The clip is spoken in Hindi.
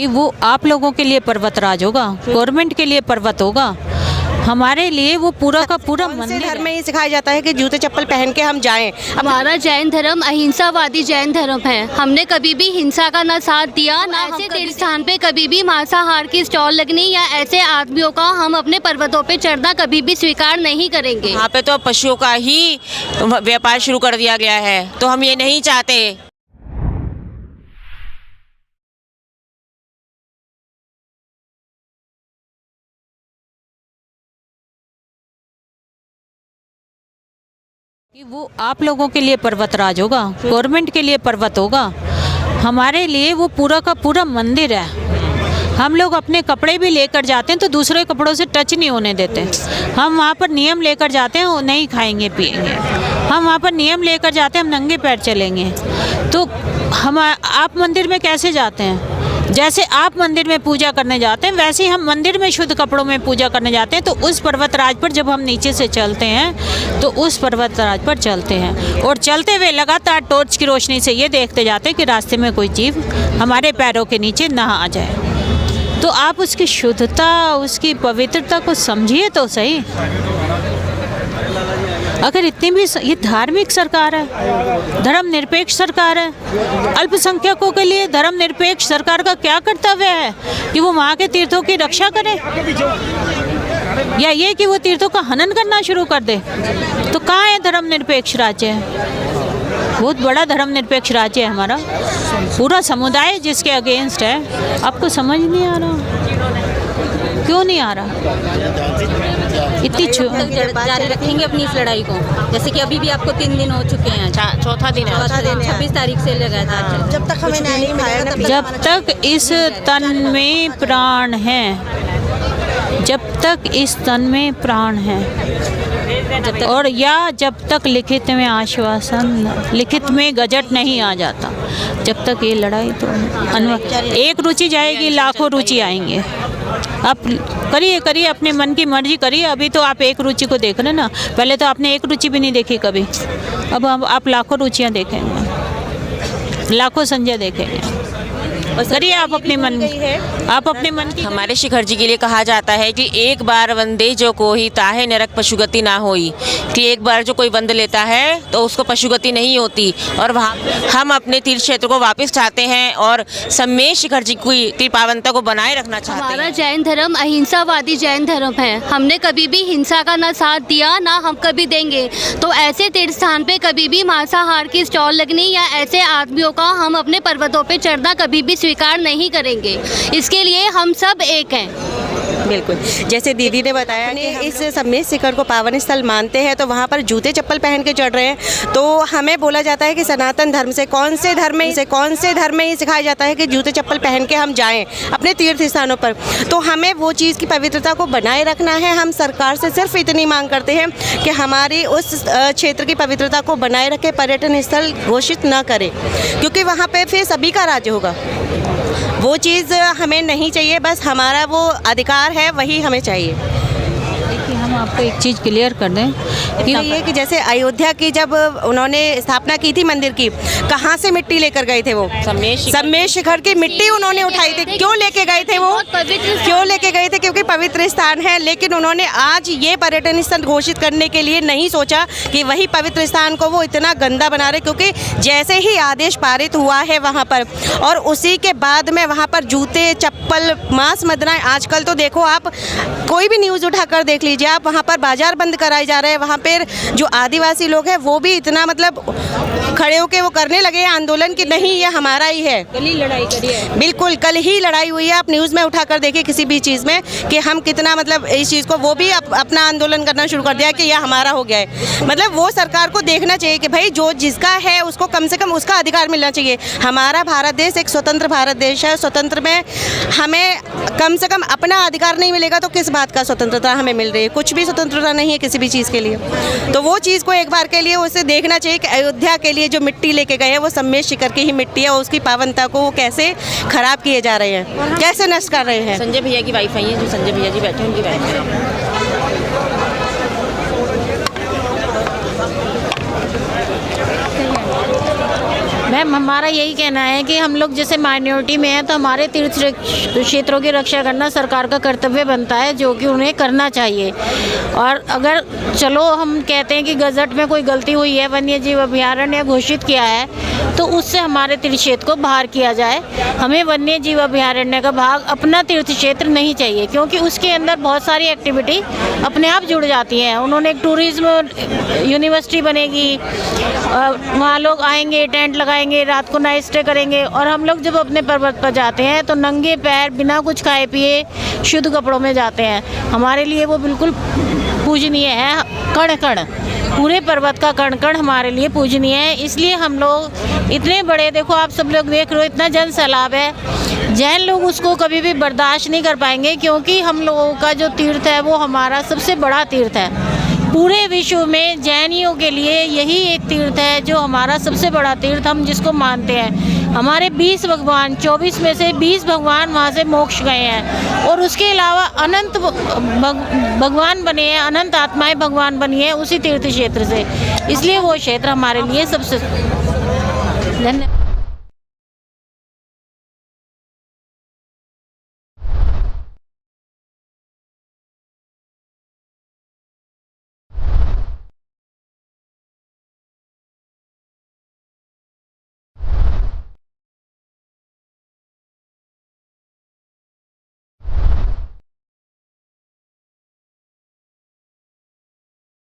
कि वो आप लोगों के लिए पर्वतराज होगा, गवर्नमेंट के लिए पर्वत होगा, हमारे लिए वो पूरा का पूरा मंदिर धर्म में ही सिखाया जाता है कि जूते चप्पल पहन के हम जाएं। हमारा जैन धर्म अहिंसावादी जैन धर्म है। हमने कभी भी हिंसा का ना साथ दिया, ना ऐसे तीर्थ स्थान पे कभी भी मांसाहार की स्टॉल लगनी या ऐसे आदमियों का हम अपने पर्वतों पे चढ़ना कभी भी स्वीकार नहीं करेंगे। यहाँ पे तो पशुओं का ही व्यापार शुरू कर दिया गया है, तो हम ये नहीं चाहते। कि वो आप लोगों के लिए पर्वतराज होगा, गवर्नमेंट के लिए पर्वत होगा, हमारे लिए वो पूरा का पूरा मंदिर है। हम लोग अपने कपड़े भी लेकर जाते हैं तो दूसरे कपड़ों से टच नहीं होने देते। हम वहाँ पर नियम लेकर जाते हैं, वो नहीं खाएंगे पिएंगे। हम वहाँ पर नियम लेकर जाते हैं, हम नंगे पैर चलेंगे। तो हम आप मंदिर में कैसे जाते हैं? जैसे आप मंदिर में पूजा करने जाते हैं वैसे ही हम मंदिर में शुद्ध कपड़ों में पूजा करने जाते हैं। तो उस पर्वतराज पर जब हम नीचे से चलते हैं तो उस पर्वतराज पर चलते हैं और चलते हुए लगातार टॉर्च की रोशनी से ये देखते जाते हैं कि रास्ते में कोई जीव हमारे पैरों के नीचे ना आ जाए। तो आप उसकी शुद्धता, उसकी पवित्रता को समझिए तो सही। अगर इतनी भी ये धार्मिक सरकार है, धर्मनिरपेक्ष सरकार है, अल्पसंख्यकों के लिए धर्मनिरपेक्ष सरकार का क्या कर्तव्य है कि वो वहाँ के तीर्थों की रक्षा करे या ये कि वो तीर्थों का हनन करना शुरू कर दे? तो कहाँ है धर्मनिरपेक्ष राज्य है? बहुत बड़ा धर्मनिरपेक्ष राज्य है हमारा, पूरा समुदाय जिसके अगेंस्ट है। आपको समझ नहीं आ रहा? क्यों नहीं आ रहा? इतनी जारी रखेंगे अपनी इस लड़ाई को, जैसे कि अभी भी आपको 3 दिन हो चुके हैं, चौथा दिन है, 26 तारीख से लगातार। जब तक हमें न्याय नहीं मिलेगा, जब तक इस तन में प्राण है, जब तक इस तन में प्राण है, और या जब तक लिखित में आश्वासन, लिखित में गजट नहीं आ जाता, जब तक ये लड़ाई तो एक रुचि जाएगी, लाखों रुचि आएंगे। आप करिए अपने मन की मर्जी करिए। अभी तो आप एक रुचि को देख रहे ना, पहले तो आपने एक रुचि भी नहीं देखी कभी। अब आप लाखों रुचियां देखेंगे, लाखों संजय देखेंगे। करिए आप अपने मन की। हमारे शिखर जी के लिए कहा जाता है कि एक बार वंदे जो कोई ताहे नरक पशुगति ना होई, कि एक बार जो कोई वंद लेता है तो उसको पशुगति नहीं होती। और वहाँ हम अपने तीर्थ क्षेत्र को वापस चाहते हैं और सम्मेद शिखर जी की पावनता को बनाए रखना चाहते हैं। हमारा जैन धर्म अहिंसावादी जैन धर्म है। हमने कभी भी हिंसा का ना साथ दिया, ना हम कभी देंगे। तो ऐसे तीर्थ स्थान पे कभी भी मांसाहार की स्टॉल लगनी या ऐसे आदमियों का हम अपने पर्वतों पे चढ़ना कभी भी स्वीकार नहीं करेंगे। इसके लिए हम सब एक हैं। बिल्कुल, जैसे दीदी ने बताया कि इस सम्मेद शिखर को पावन स्थल मानते हैं तो वहाँ पर जूते चप्पल पहन के चढ़ रहे हैं। तो हमें बोला जाता है कि सनातन धर्म से कौन से धर्म में ही सिखाया जाता है कि जूते चप्पल पहन के हम जाएं अपने तीर्थ स्थानों पर। तो हमें वो चीज़ की पवित्रता को बनाए रखना है। हम सरकार से सिर्फ इतनी मांग करते हैं कि हमारी उस क्षेत्र की पवित्रता को बनाए रखे, पर्यटन स्थल घोषित न करें, क्योंकि वहाँ पर फिर सभी का राज्य होगा। वो चीज़ हमें नहीं चाहिए, बस हमारा वो अधिकार है वही हमें चाहिए। देखिए, हम आपको एक चीज़ क्लियर कर दें कि ये कि जैसे अयोध्या की जब उन्होंने स्थापना की थी मंदिर की, कहाँ से मिट्टी लेकर गए थे? वो सम्मेद शिखर की मिट्टी उन्होंने उठाई थी। क्यों लेके गए थे वो? क्यों लेके गए थे? क्योंकि पवित्र स्थान है। लेकिन उन्होंने आज ये पर्यटन स्थल घोषित करने के लिए नहीं सोचा कि वही पवित्र स्थान को वो इतना गंदा बना रहे, क्योंकि जैसे ही आदेश पारित हुआ है वहाँ पर, और उसी के बाद में वहाँ पर जूते चप्पल मांस मदिराएं, आजकल तो देखो आप कोई भी न्यूज़ उठाकर देख लीजिए आप, वहाँ पर बाजार बंद कराए जा रहे हैं। वहाँ पर जो आदिवासी लोग हैं वो भी इतना मतलब खड़े होके वो करने लगे हैं आंदोलन कि नहीं ये हमारा ही है। कल ही लड़ाई करी है। बिल्कुल, कल ही लड़ाई हुई है। आप न्यूज़ में उठाकर देखिए किसी भी चीज़ में कि हम कितना मतलब इस चीज़ को, वो भी अपना आंदोलन करना शुरू कर दिया कि यह हमारा हो गया है। मतलब वो सरकार को देखना चाहिए कि भाई जो जिसका है उसको कम से कम उसका अधिकार मिलना चाहिए। हमारा भारत देश एक स्वतंत्र भारत देश है। स्वतंत्र में हमें कम से कम अपना अधिकार नहीं मिलेगा तो किस बात का स्वतंत्रता हमें मिल रही है? कुछ भी स्वतंत्रता नहीं है किसी भी चीज़ के लिए। तो वो चीज़ को एक बार के लिए उसे देखना चाहिए कि अयोध्या के लिए जो मिट्टी लेके गए हैं वो सम्मेद शिखर की ही मिट्टी है, और उसकी पावनता को वो कैसे खराब किए जा रहे हैं, कैसे नष्ट कर रहे हैं। संजय भैया की वाइफ आई है, जो संजय भैया जी बैठे उनकी वाइफ है। मैम हमारा यही कहना है कि हम लोग जैसे माइनॉरिटी में हैं तो हमारे तीर्थ क्षेत्रों की रक्षा करना सरकार का कर्तव्य बनता है, जो कि उन्हें करना चाहिए। और अगर चलो हम कहते हैं कि गजट में कोई गलती हुई है, वन्य जीव अभयारण्य घोषित किया है, तो उससे हमारे तीर्थ क्षेत्र को बाहर किया जाए। हमें वन्य जीव अभयारण्य का भाग अपना तीर्थ क्षेत्र नहीं चाहिए, क्योंकि उसके अंदर बहुत सारी एक्टिविटी अपने आप जुड़ जाती हैं। उन्होंने एक टूरिज्म यूनिवर्सिटी बनेगी, वहाँ लोग आएंगे, टेंट लगाएंगे, रात को नाइट स्टे करेंगे, और हम लोग जब अपने पर्वत पर जाते हैं तो नंगे पैर बिना कुछ खाए पिए शुद्ध कपड़ों में जाते हैं। हमारे लिए वो बिल्कुल पूजनीय है। कण कण, पूरे पर्वत का कण कण हमारे लिए पूजनीय है। इसलिए हम लोग इतने बड़े, देखो आप सब लोग देख रहे हो, इतना जन सैलाब है, जैन लोग उसको कभी भी बर्दाश्त नहीं कर पाएंगे, क्योंकि हम लोगों का जो तीर्थ है वो हमारा सबसे बड़ा तीर्थ है। पूरे विश्व में जैनियों के लिए यही एक तीर्थ है जो हमारा सबसे बड़ा तीर्थ, हम जिसको मानते हैं। हमारे 20 भगवान, 24 में से 20 भगवान वहाँ से मोक्ष गए हैं, और उसके अलावा अनंत भगवान बने हैं, अनंत आत्माएं भगवान बनी है उसी तीर्थ क्षेत्र से। इसलिए वो क्षेत्र हमारे लिए सबसे धन्यवाद।